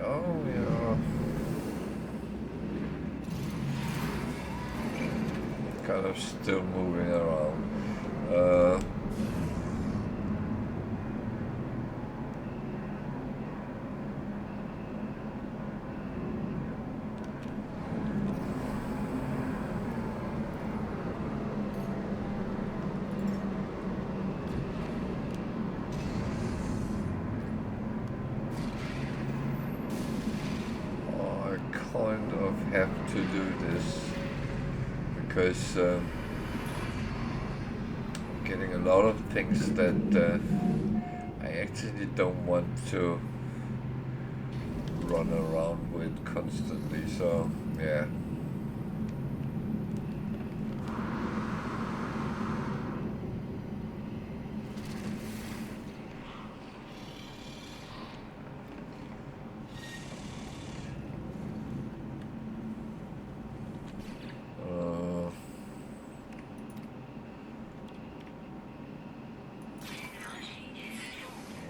Oh, yeah. Kind of still moving around. I kind of have to do this because I'm getting a lot of things that I actually don't want to run around with constantly, so yeah.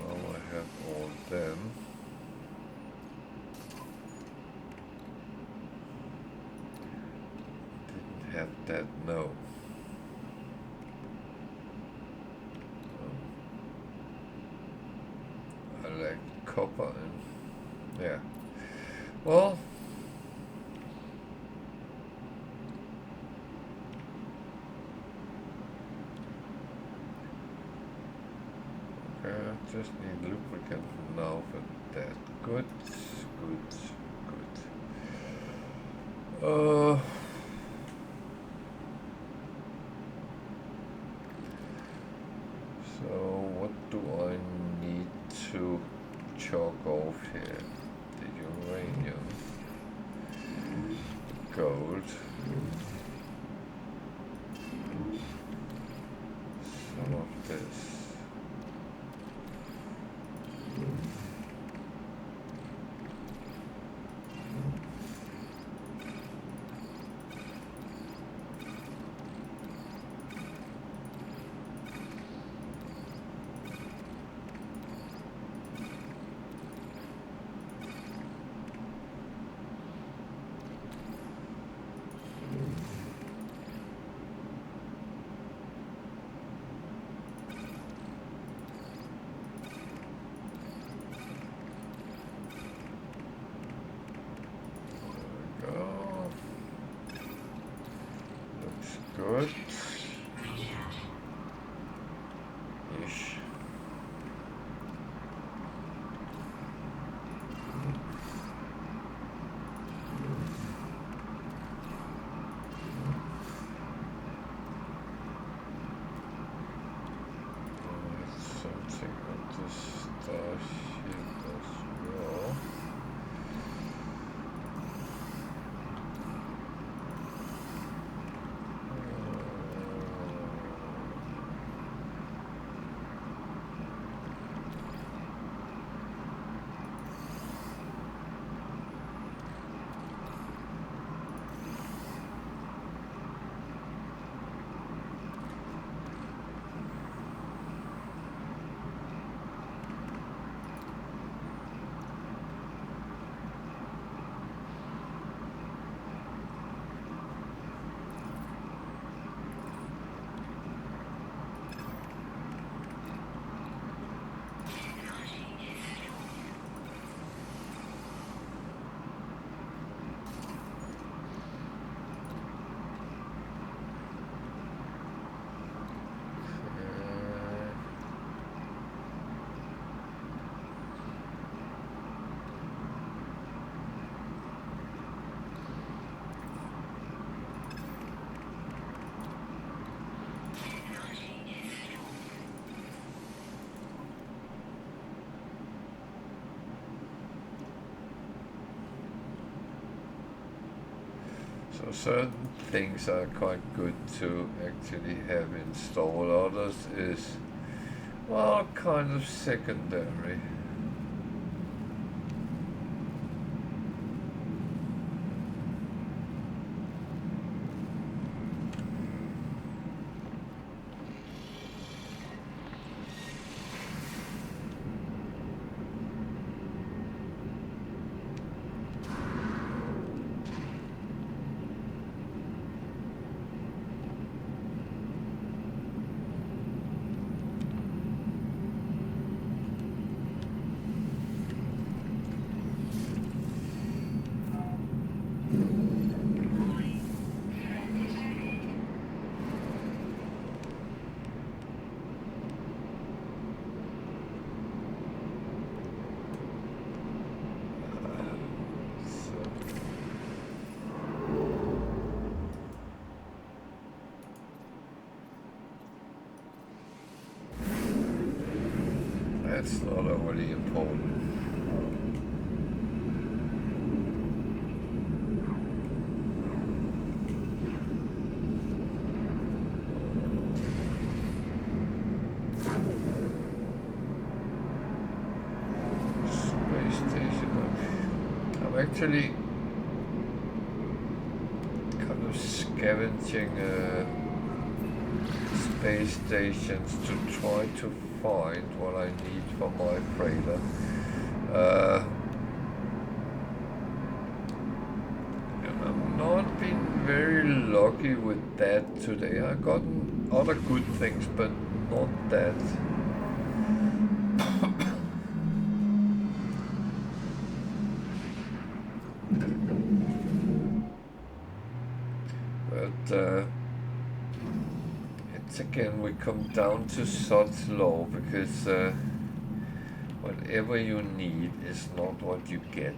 Well, I have all them. Didn't have that, no. I like copper and yeah. Well, I just need lubricant now for that. Good, good, good. So what do I need to chalk off here? The uranium, gold, some of this. Good. Ish. Something on this starship as well. So certain things are quite good to actually have installed. Others is, well, kind of secondary. That's not overly important. Space station. I'm actually kind of scavenging space stations to try to find what I need for my freighter. And I've not been very lucky with that today. I've gotten other good things, but not that. But it's again, we come down to such law because whatever you need is not what you get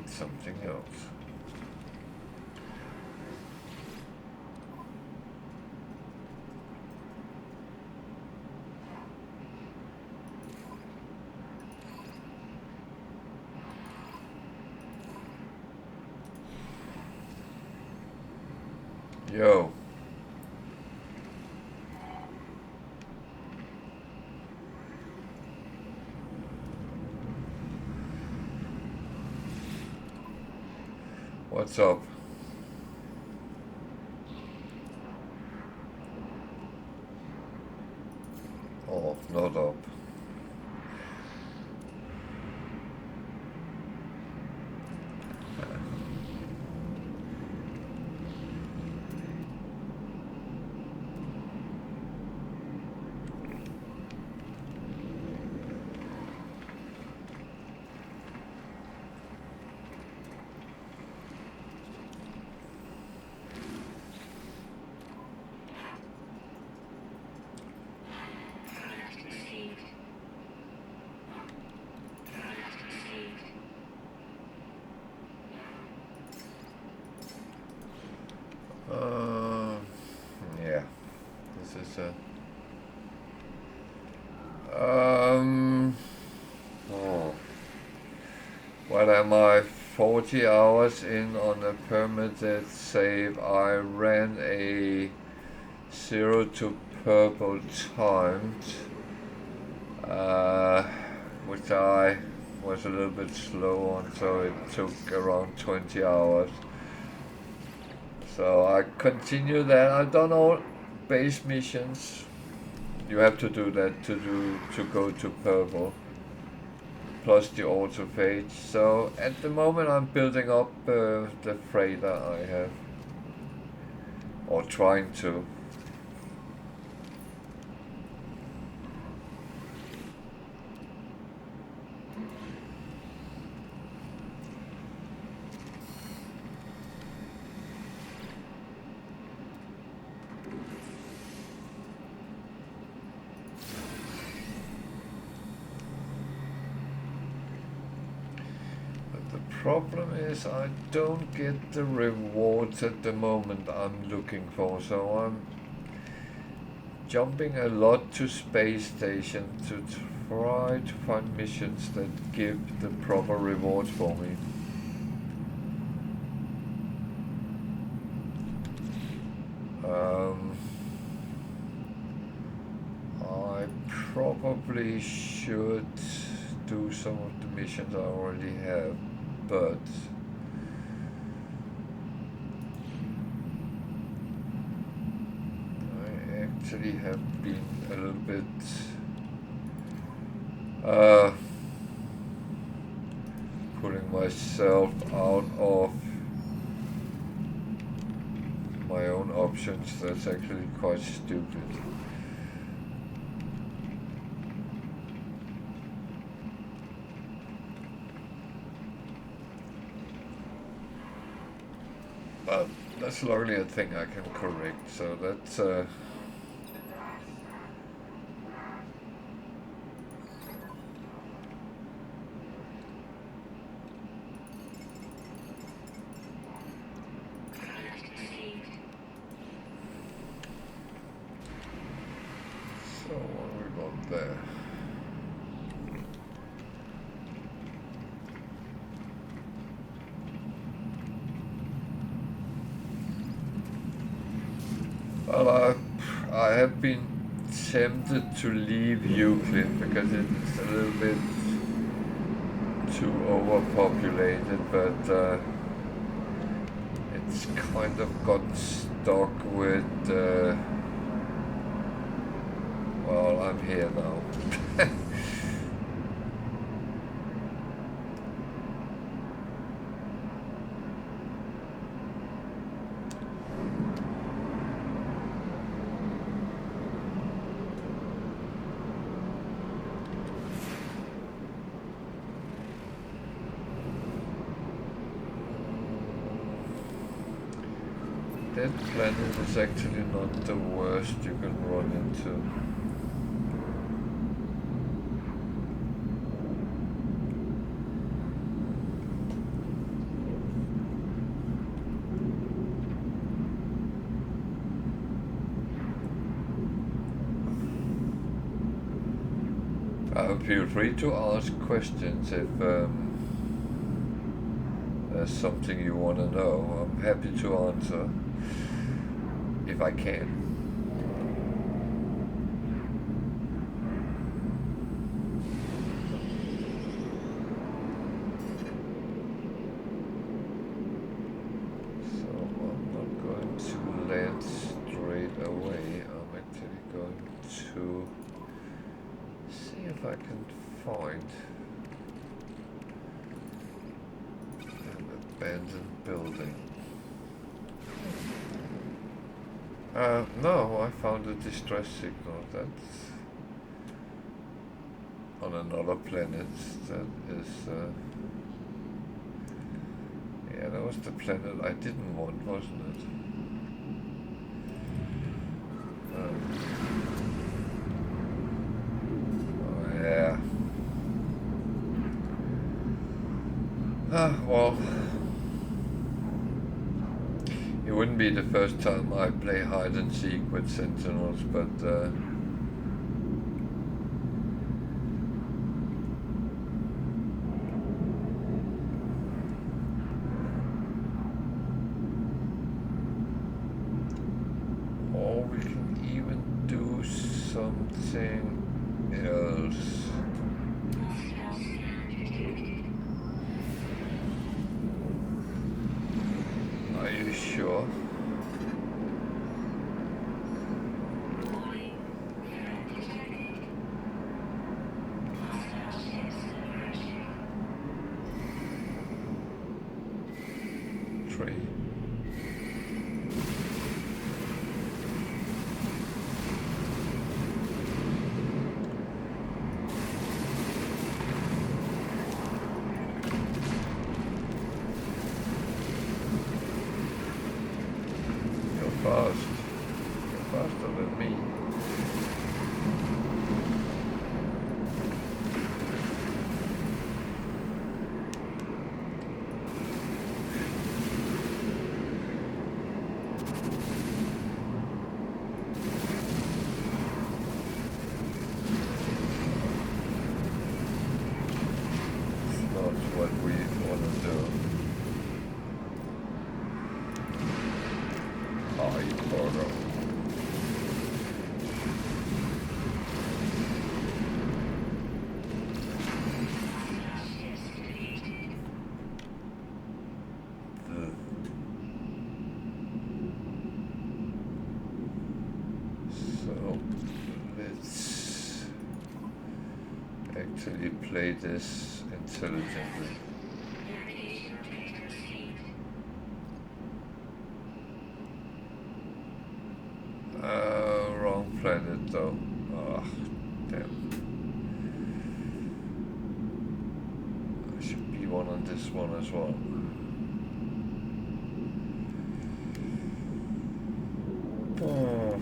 something else. Yo. What's up? Oh, not up. Yeah, this is oh, what am I? 40 hours in on a permitted save. I ran a 0 to purple timed, which I was a little bit slow on, so it took around 20 hours. So I continue that. I've done all base missions. You have to do that to go to purple, plus the autophage. So at the moment I'm building up the freighter I have, or trying to. Problem is I don't get the rewards at the moment I'm looking for, so I'm jumping a lot to space station to try to find missions that give the proper rewards for me. I probably should do some of the missions I already have, but I actually have been a little bit putting myself out of my own options. That's actually quite stupid. But that's luckily a thing I can correct, so that's so what we got there. Well, I have been tempted to leave Euclid because it's a little bit too overpopulated, but it's kind of got stuck with. Well, I'm here now. That planet is actually not the worst you can run into. Feel free to ask questions if there's something you want to know. I'm happy to answer if I can. So I'm not going to land straight away. I'm actually going to see if I can find an abandoned building. No, I found a distress signal that's on another planet. That is, yeah, that was the planet I didn't want, wasn't it? Oh, yeah. Well, it wouldn't be the first time I play hide and seek with sentinels, but or we can even do something else. Are you sure? Tree. Fast. You're faster than me. It's not what we want to do. So let's actually play this intelligently. Wrong planet though. Oh, damn. There should be one on this one as well. Oh.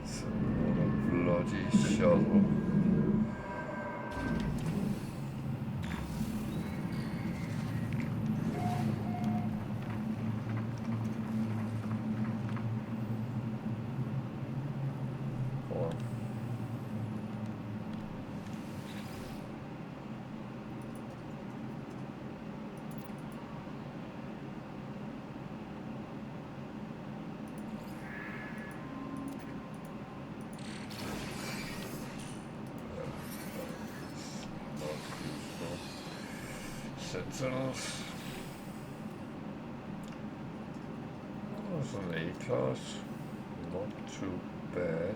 It's another bloody shuttle. Sentinels. Oh, it's an A-class. Not too bad.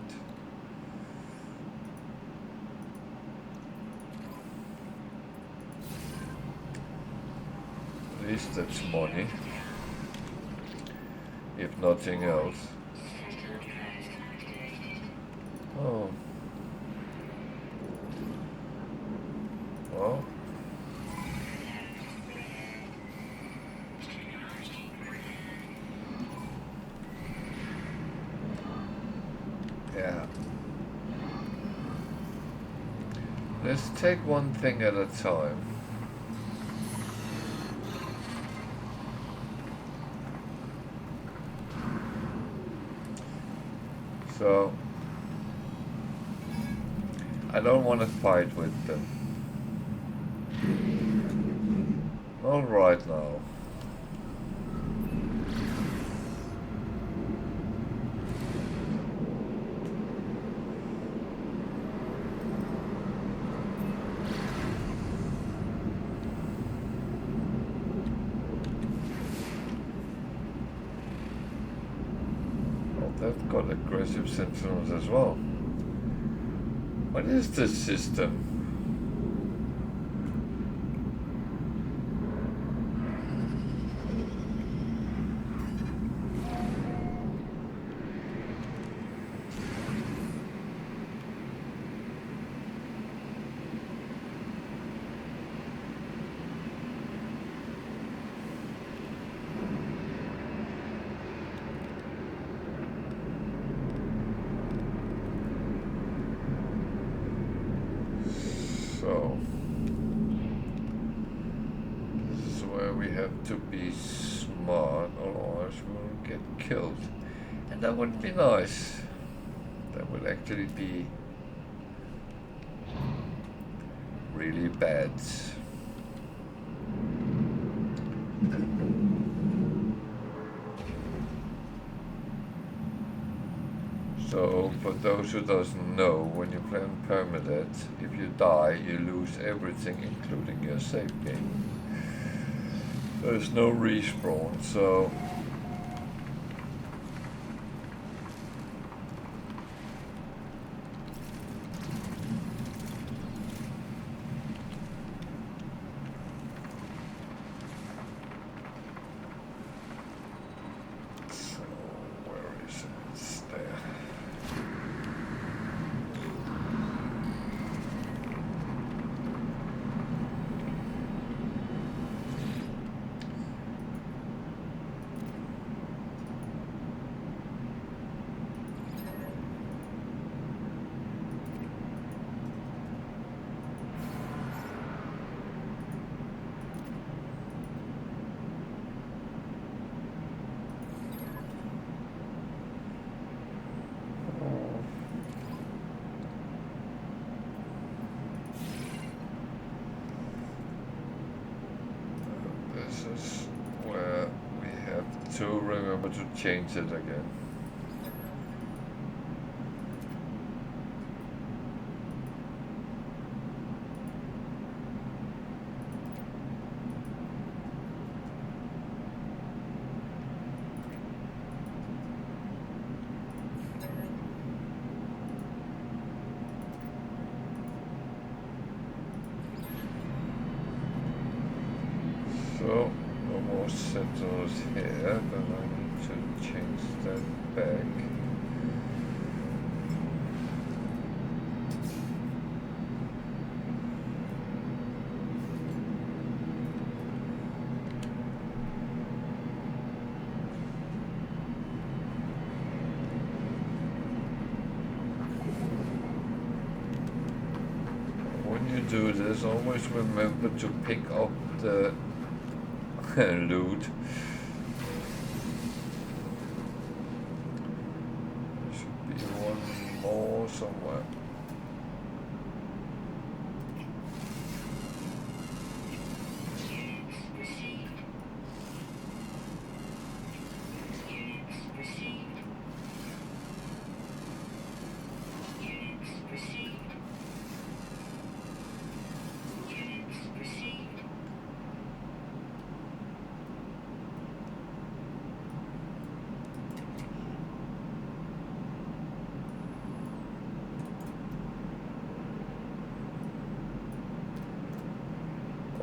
At least that's money. If nothing else. Oh. Well. Yeah. Let's take one thing at a time. So, I don't want to fight with them. Not right now. Oh, they've got aggressive sentinels as well. What is this system? So, this is where we have to be smart, otherwise we'll get killed. And that wouldn't be nice. That would actually be really bad. So, for those who doesn't know, when you play on permadeath, if you die, you lose everything, including your save game. There's no respawn, so where is it? It's there. This is where we have to remember to change it again. So, no more sentinels here, but I need to change that back. When you do this, always remember to pick up the loot. There should be one more somewhere.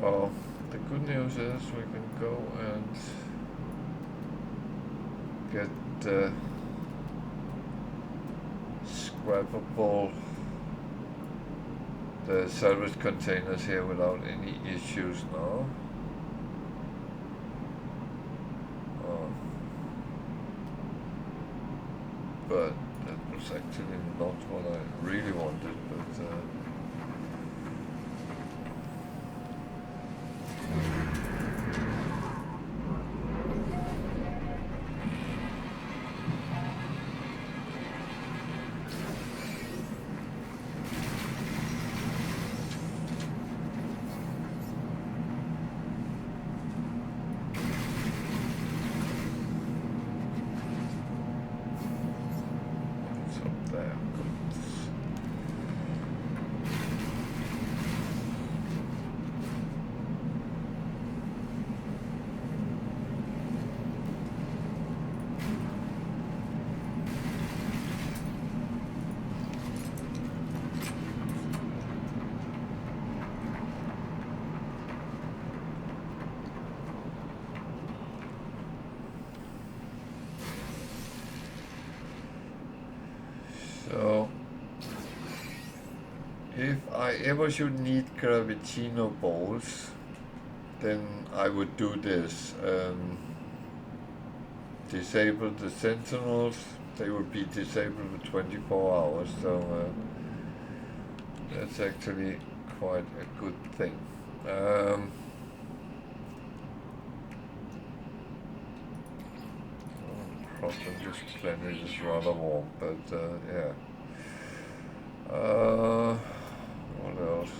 Oh, the good news is we can go and get the scrappable, the salvage containers here without any issues now. Oh. But that was actually not what I really wanted, but it's up there. Good. So, if I ever should need gravitino bolts, then I would do this. Disable the sentinels, they will be disabled for 24 hours, so that's actually quite a good thing. Problem, this planet is rather warm, but yeah. What else?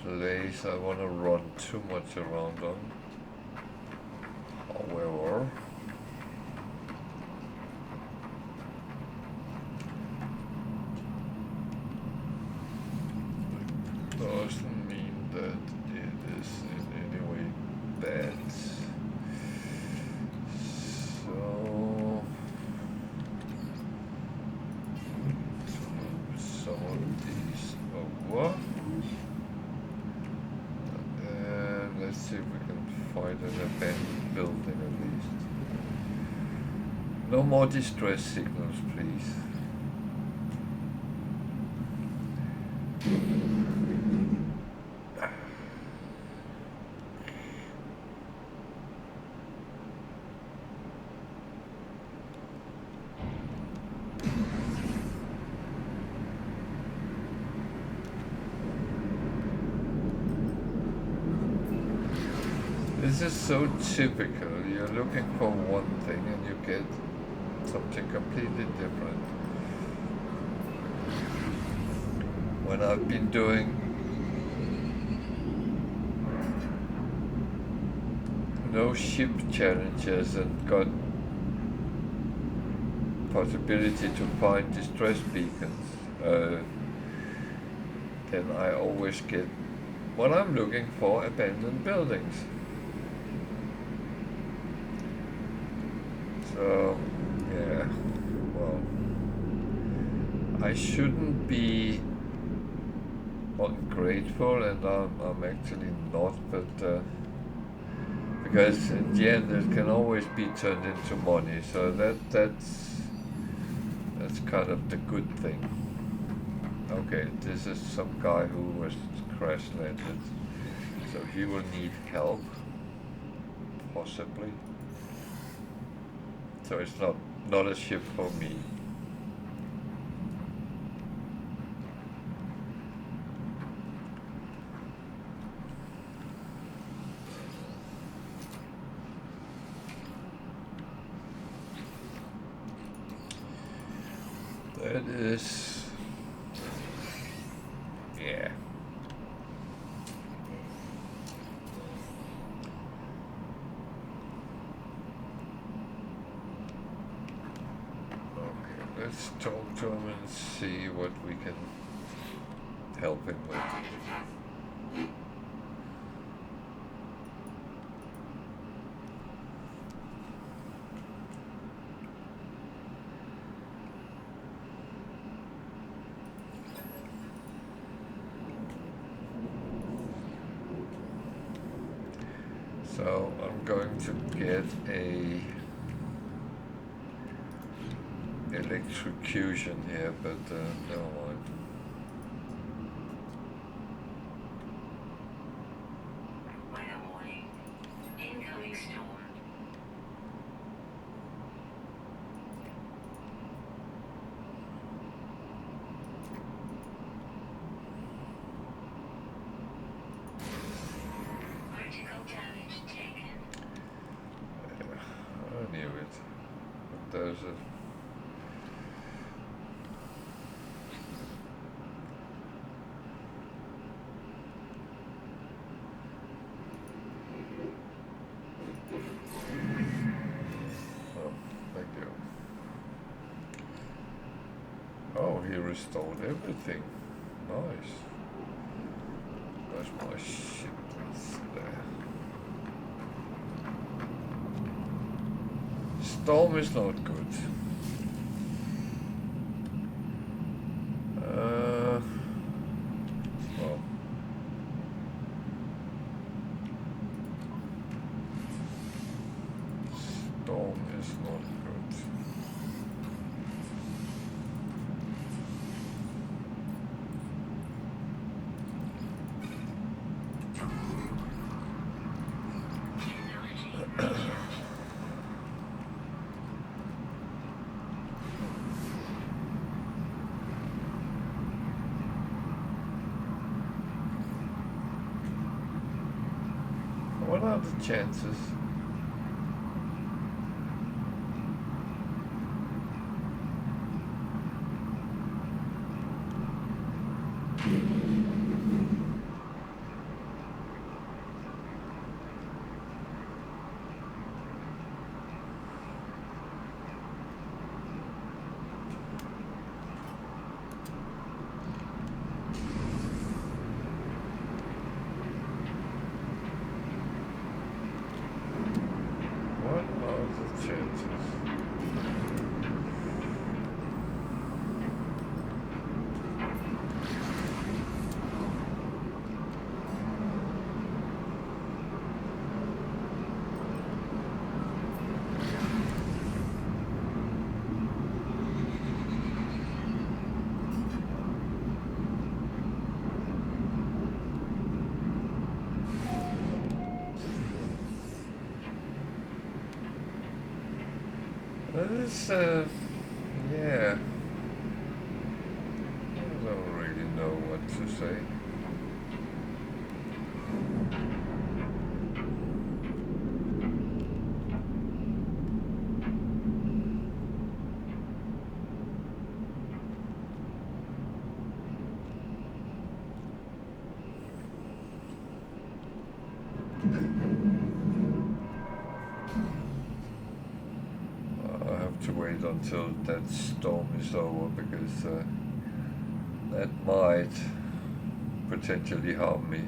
Place I want to run too much around on. However, it doesn't mean that it is in any way bad. So, some of these over. Let's see if we can find an abandoned building at least. No more distress signals, please. This is so typical. You're looking for one thing and you get something completely different. When I've been doing no ship challenges and got possibility to find distress beacons, then I always get what I'm looking for, abandoned buildings. So, yeah, well, I shouldn't be ungrateful, and I'm actually not, but because in the end it can always be turned into money, so that's kind of the good thing. Okay, this is some guy who was crash landed, so he will need help, possibly. So it's not a ship for me. it is, yeah. Okay, let's talk to him and see what we can help him with. So I'm going to get a electrocution here, but never mind. Weather warning. Incoming storm. Critical damage taken. I knew it. But there's a... Oh, thank you. Oh, he restored everything. Nice. Where's my shipments there? Storm is not good. Well. Storm is not good. What are the chances? What are the chances? This, yeah. I don't really know what to say. I have to wait until that storm is over because that might potentially harm me.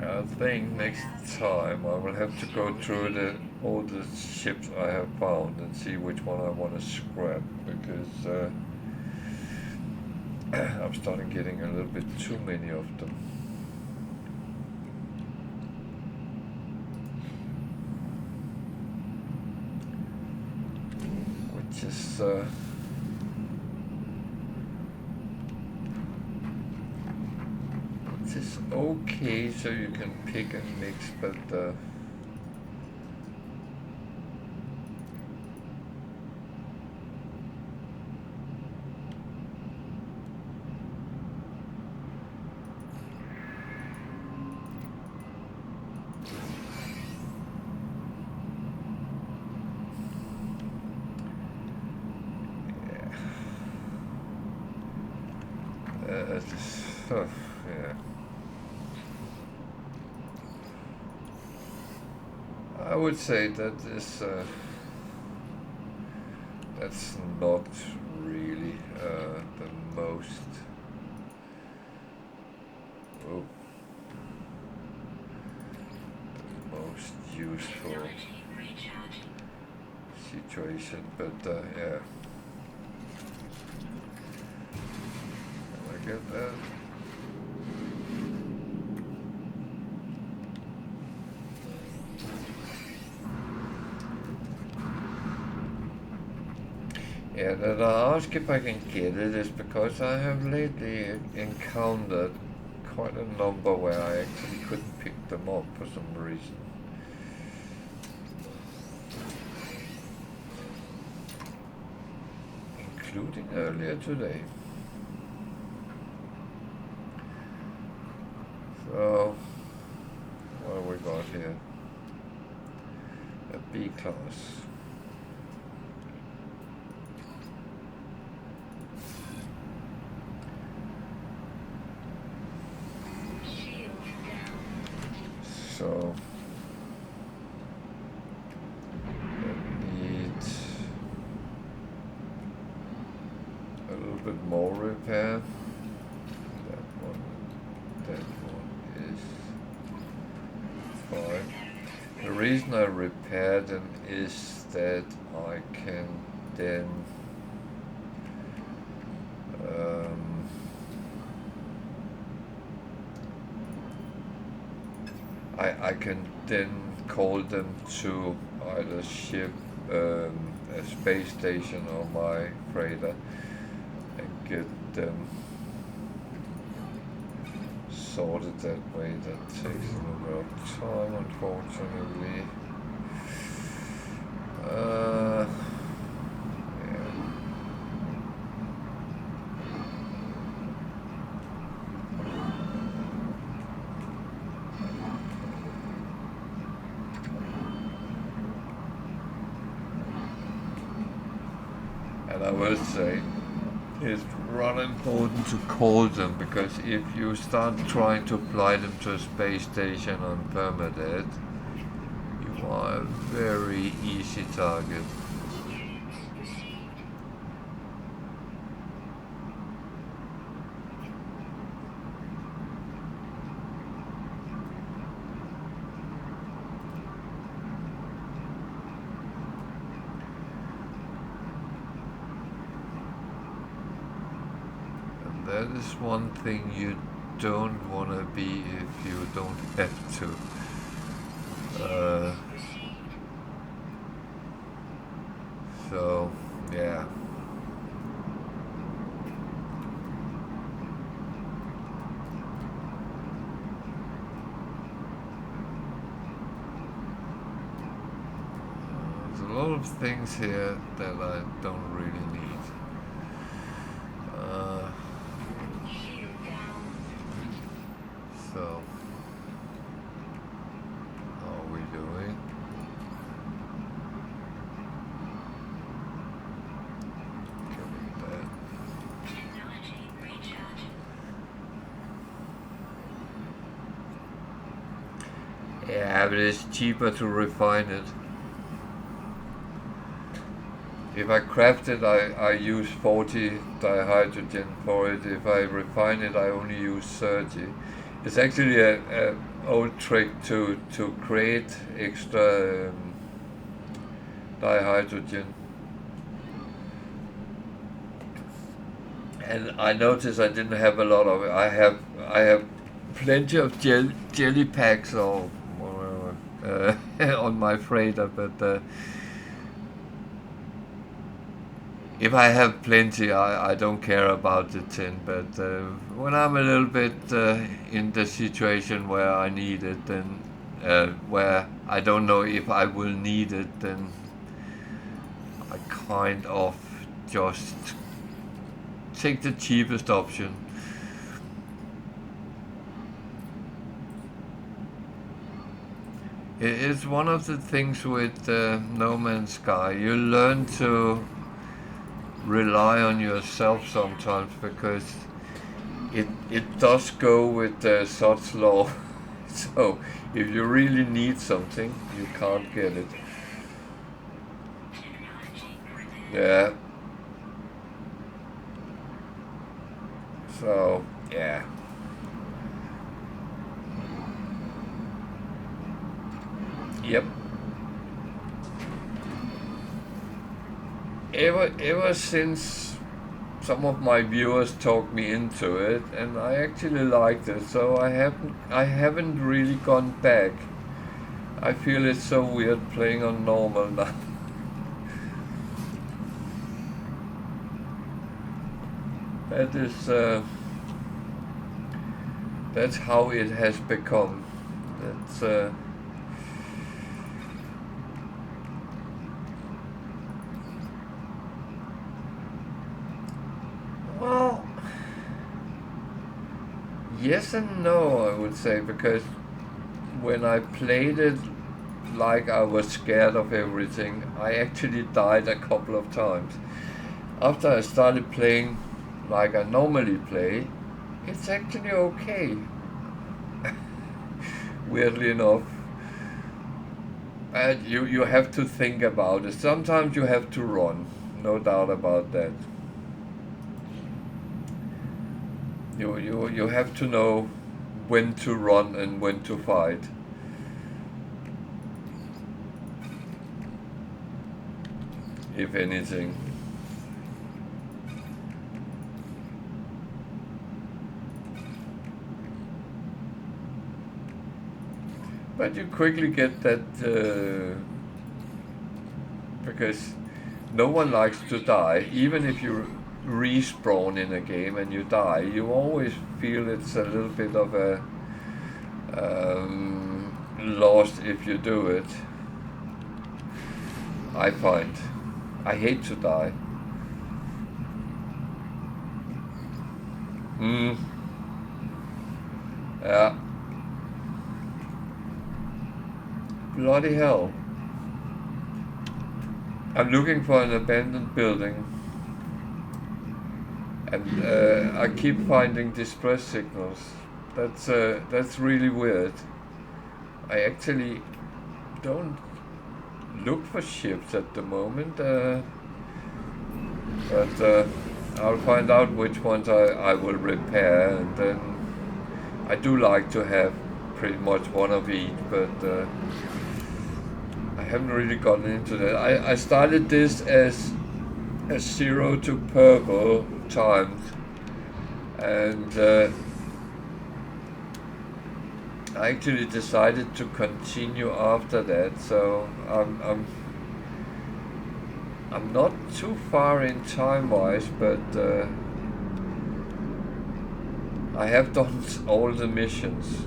I think next time I will have to go through all the ships I have found and see which one I want to scrap because I'm starting getting a little bit too many of them. Which is okay, so you can pick and mix, but Yeah. I would say that is that's not really the most oh, the most useful Technology recharging. situation, but yeah. I get that. Yeah, that I ask if I can get it is because I have lately encountered quite a number where I actually couldn't pick them up for some reason. Including earlier today. So, what have we got here? A B class. Shield down. So, I need a little bit more repair. That one is fine. The reason I repair them is that I can then I can then call them to either ship a space station or my freighter and get them sorted that way. That takes a little bit of time, unfortunately. Yeah. And I will say, it's rather important to call them, because if you start trying to fly them to a space station on permanent, you are a very easy target. Units received. And that is one thing you don't want to be if you don't have to. Received. So, yeah. There's a lot of things here that I don't really need. Shield down. So, how are we doing? Getting that. Technology recharging. Yeah, but it's cheaper to refine it. If I craft it, I use 40 dihydrogen for it. If I refine it, I only use 30. It's actually a old trick to create extra dihydrogen. And I noticed I didn't have a lot of it. I have plenty of jelly packs or whatever on my freighter, but if I have plenty, I don't care about the tin. But when I'm a little bit in the situation where I need it, then where I don't know if I will need it, then I kind of just take the cheapest option. It's one of the things with No Man's Sky. You learn to rely on yourself sometimes, because it does go with such law. So if you really need something, you can't get it. Yeah. So yeah. Yep. Ever since some of my viewers talked me into it, and I actually liked it, so I haven't really gone back. I feel it's so weird playing on normal now. That is that's how it has become. That's well, yes and no, I would say, because when I played it like I was scared of everything, I actually died a couple of times. After I started playing like I normally play, it's actually okay, weirdly enough. And you have to think about it. Sometimes you have to run, no doubt about that. You have to know when to run and when to fight. If anything. But you quickly get that because no one likes to die. Even if you respawn in a game and you die, you always feel it's a little bit of a loss if you do it. I find. I hate to die. Hmm. Yeah. Bloody hell. I'm looking for an abandoned building, and I keep finding distress signals. That's really weird. I actually don't look for ships at the moment, but I'll find out which ones I will repair, and then I do like to have pretty much one of each, but I haven't really gotten into that. I started this as a 0 to purple times, and I actually decided to continue after that, so I'm not too far in time wise, but I have done all the missions.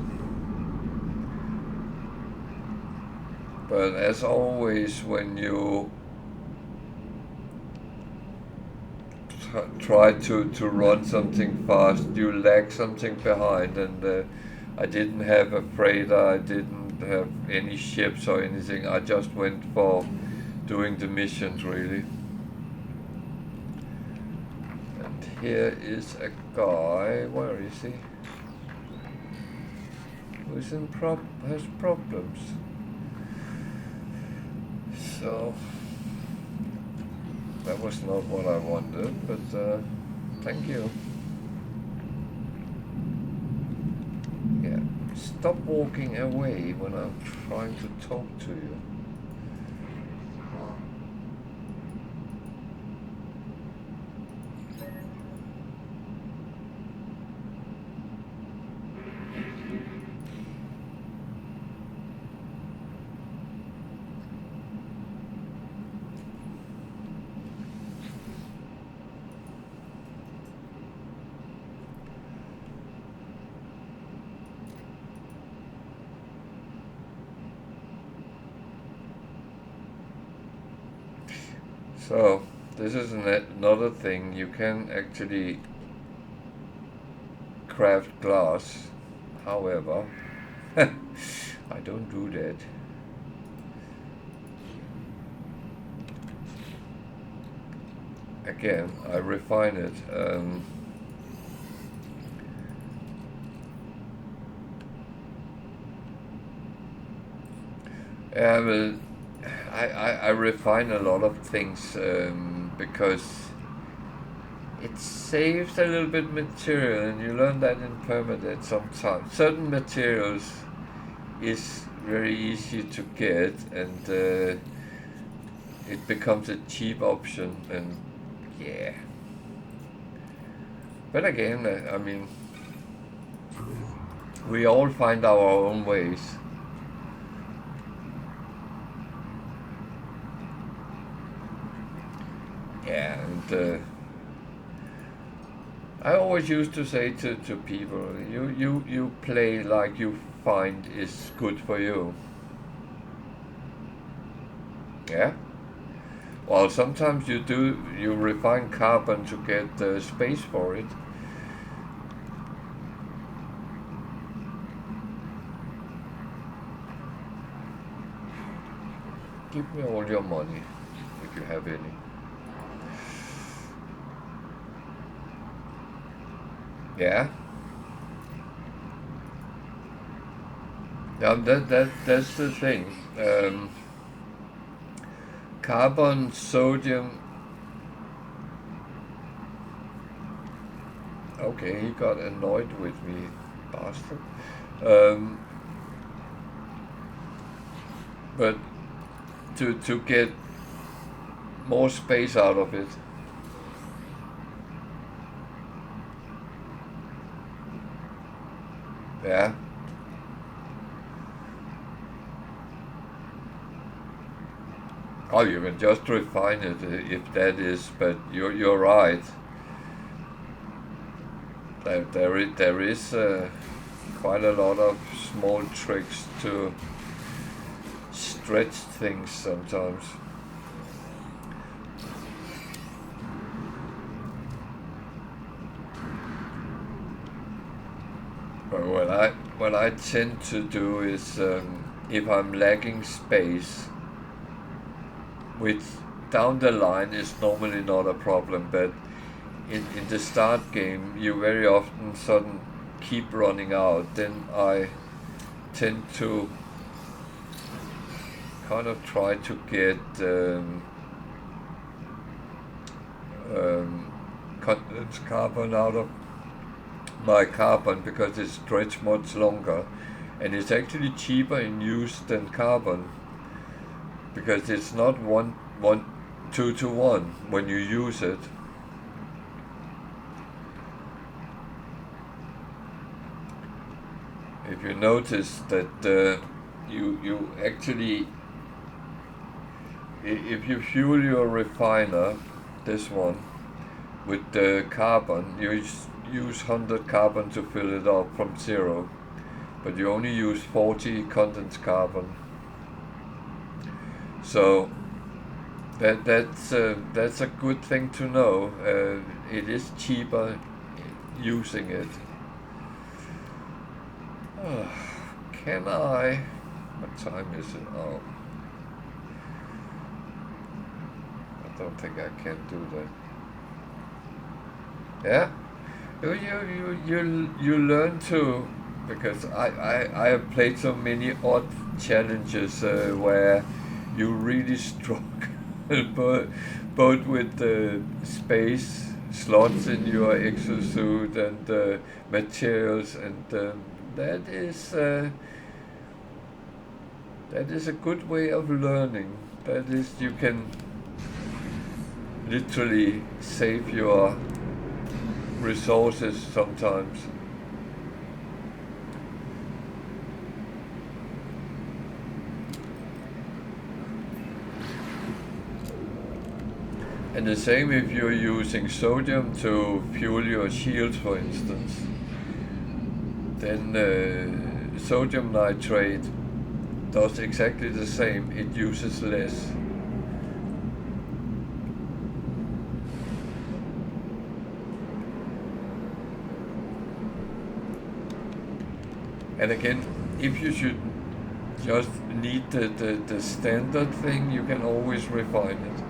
But as always, when you try to run something fast, you lag something behind, and I didn't have a freighter, I didn't have any ships or anything, I just went for doing the missions really. And here is a guy, where is he? Who's has problems. So that was not what I wanted, but thank you. Yeah, stop walking away when I'm trying to talk to you. So this is another thing, you can actually craft glass. However, I don't do that. Again, I refine it. Yeah, well, I refine a lot of things because it saves a little bit material, and you learn that in permanent sometimes. Certain materials is very easy to get, and it becomes a cheap option, and yeah. But again, I mean, we all find our own ways. Yeah, and I always used to say to people, you play like you find is good for you. Yeah? Well, sometimes you refine carbon to get space for it. Give me all your money, if you have any. Yeah? Yeah, that's the thing. Carbon, sodium. Okay, he got annoyed with me, bastard. Um, but to get more space out of it. Yeah. Oh, you can just refine it if that is, but you're right. There is quite a lot of small tricks to stretch things sometimes. But what I tend to do is if I'm lacking space, which down the line is normally not a problem, but in the start game you very often sudden keep running out, then I tend to kind of try to get condensed carbon out of my carbon because it stretches much longer, and it's actually cheaper in use than carbon because it's not 2 to 1 when you use it. If you notice that you actually, if you fuel your refiner, this one, with the carbon, you use 100 carbon to fill it up from zero, but you only use 40 condensed carbon. So that's a good thing to know. It is cheaper using it. Can I? What time is it? Oh, I don't think I can do that. Yeah, you learn to, because I have played so many odd challenges where you really struggle both with the space slots in your exosuit and materials, and that is a good way of learning. That is, you can literally save your resources sometimes. And the same if you're using sodium to fuel your shields, for instance. Then sodium nitrate does exactly the same. It uses less. And again, if you should just need the standard thing, you can always refine it.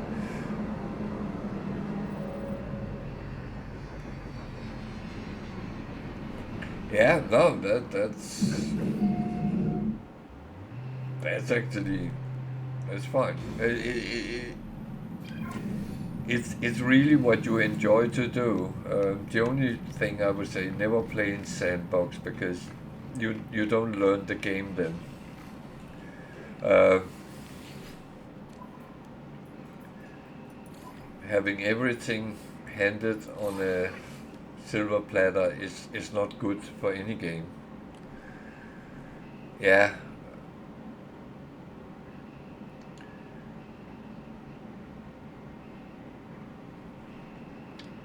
Yeah, no, That's actually, it's fine. It's really what you enjoy to do. The only thing I would say, never play in sandbox because you don't learn the game then. Uh, Having everything handed on a silver platter is not good for any game. Yeah.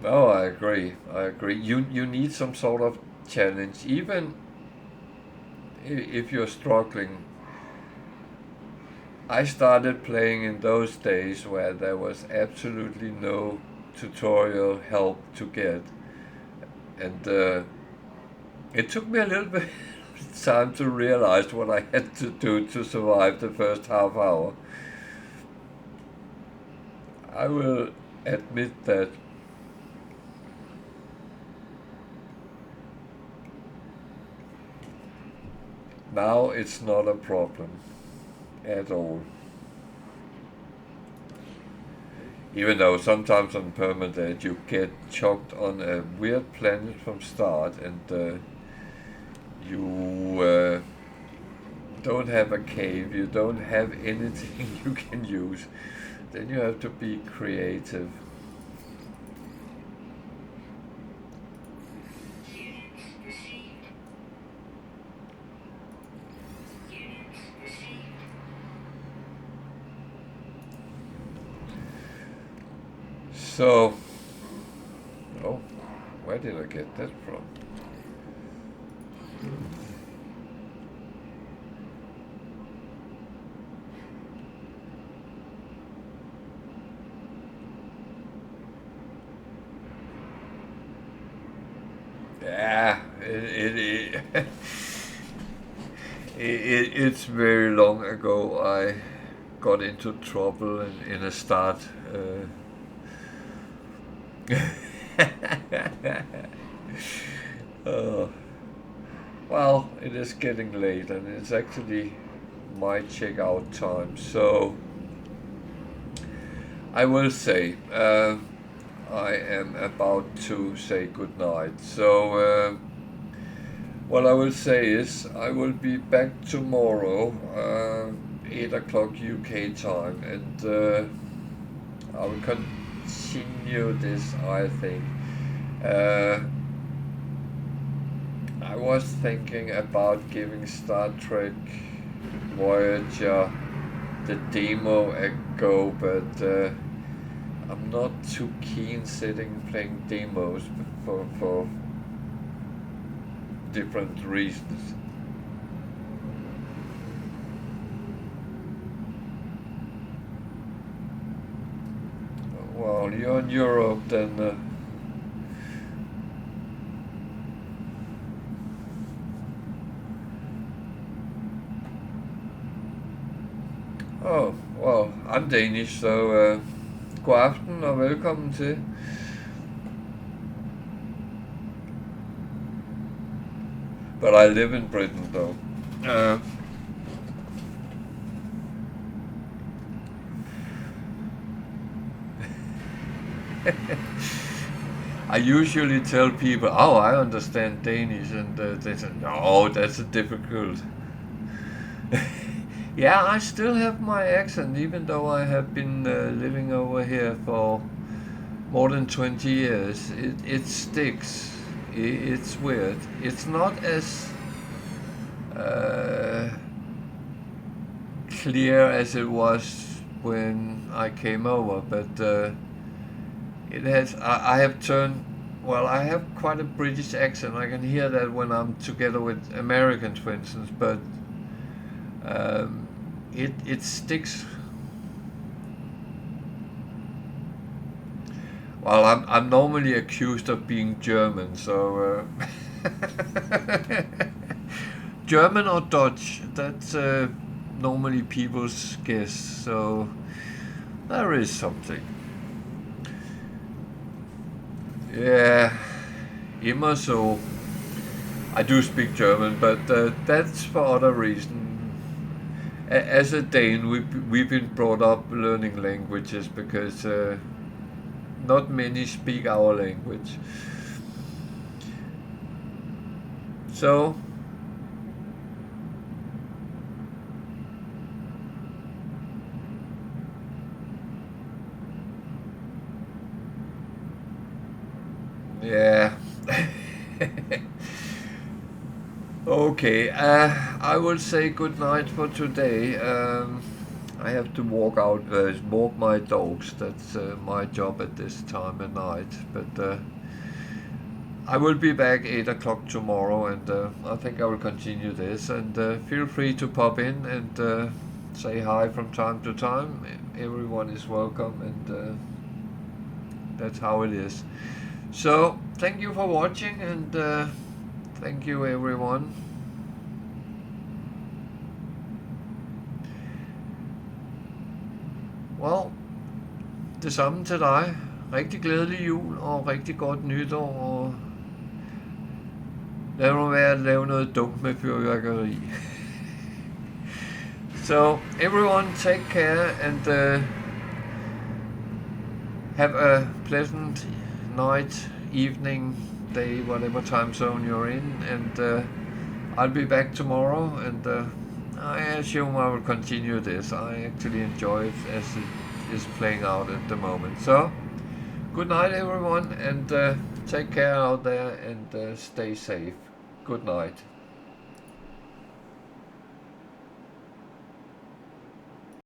No, I agree. I agree. You need some sort of challenge, even if you're struggling. I started playing in those days where there was absolutely no tutorial help to get, and it took me a little bit of time to realize what I had to do to survive the first half hour. I will admit that. Now it's not a problem at all. Even though sometimes on permadeath you get chucked on a weird planet from start and you don't have a cave, you don't have anything you can use, then you have to be creative. Units received. Units received. So, oh, where did I get that from? Yeah, it's very long ago I got into trouble in a start. Uh, well, it is getting late and it's actually my checkout time. So I will say I am about to say goodnight. So what I will say is I will be back tomorrow, 8 o'clock UK time, and I will continue this, I think. I was thinking about giving Star Trek Voyager the demo a go, but I'm not too keen sitting playing demos for different reasons. Well, you're in Europe, then oh, well, I'm Danish, so god aften og velkommen til. But I live in Britain, though. I usually tell people, oh, I understand Danish, and they say, no, that's difficult. Yeah, I still have my accent, even though I have been living over here for more than 20 years. It sticks. It's weird. It's not as clear as it was when I came over, but it has. I have turned. Well, I have quite a British accent. I can hear that when I'm together with Americans, for instance, but it sticks. Well, I'm normally accused of being German, so German or Dutch. That's normally people's guess. So there is something. Yeah, immer so. I do speak German, but that's for other reasons. As a Dane, we've been brought up learning languages because not many speak our language. So yeah. Okay, I will say good night for today. I have to walk out, walk my dogs. That's my job at this time of night. But I will be back 8 o'clock tomorrow, and I think I will continue this. And feel free to pop in and say hi from time to time. Everyone is welcome, and that's how it is. So, thank you for watching, and thank you everyone. Well, det samme til dig. Rigtig glædelig jul og rigtig godt nytår. Og lad nu være at lave noget dumt med fyrværkeri. So, everyone take care and have a pleasant night, evening, day, whatever time zone you're in, and I'll be back tomorrow, and I assume I will continue this. I actually enjoy it as it is playing out at the moment. So, good night everyone, and take care out there, and stay safe. Good night.